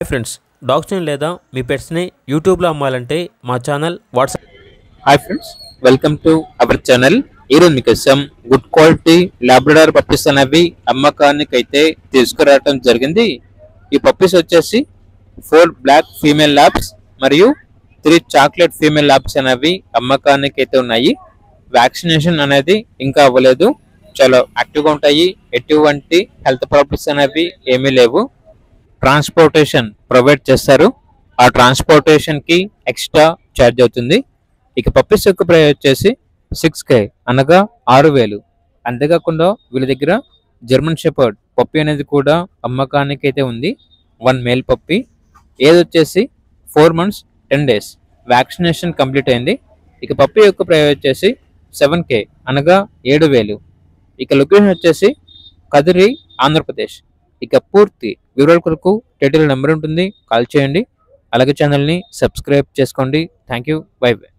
Friends, డాగ్స్ని లేదా మీ పెట్స్ని యూట్యూబ్లో అమ్మాలంటే మా channel WhatsApp. Hi friends, welcome to our channel. ఈరోజు మీకోసం గుడ్ క్వాలిటీ లాబ్రడార్ పప్పీస్ అనేవి అమ్మకానికి అయితే తీసుకురావడం జరిగింది. ఈ పప్పీస్ వచ్చేసి 4 బ్లాక్ ఫీమేల్ ల్యాబ్స్ మరియు 3 చాక్లెట్ ఫీమేల్ ల్యాబ్స్ అనేవి అమ్మకానికి అయితే ఉన్నాయి. వ్యాక్సినేషన్ అనేది ఇంకా అవ్వలేదు. చాలా యాక్టివ్గా ఉంటాయి. ఎటువంటి హెల్త్ ప్రాబ్లమ్స్ అనేవి ఏమీ లేవు. ట్రాన్స్పోర్టేషన్ ప్రొవైడ్ చేస్తారు. ఆ ట్రాన్స్పోర్టేషన్ కి ఎక్స్ట్రా ఛార్జ్ అవుతుంది. ఇక పప్పీస్ యొక్క ప్రైస్ వచ్చేసి 6K అనగా 6,000. అంతేకాకుండా వీళ్ళ దగ్గర జర్మన్ షెపర్డ్ పప్పీ అనేది కూడా అమ్మకానికి అయితే ఉంది. 1 మేల్ పప్పీ, ఏది వచ్చేసి 4 months 10 days, వ్యాక్సినేషన్ కంప్లీట్ అయింది. ఇక పప్పీ యొక్క ప్రైస్ వచ్చేసి 7K అనగా 7,000. ఇక లొకేషన్ వచ్చేసి కదిరి, ఆంధ్రప్రదేశ్. ఇక పూర్తి వివరాల కొరకు టైటిల్ నెంబర్ ఉంటుంది, కాల్ చేయండి. అలాగే ఛానల్ని సబ్స్క్రైబ్ చేసుకోండి. Thank you, by by.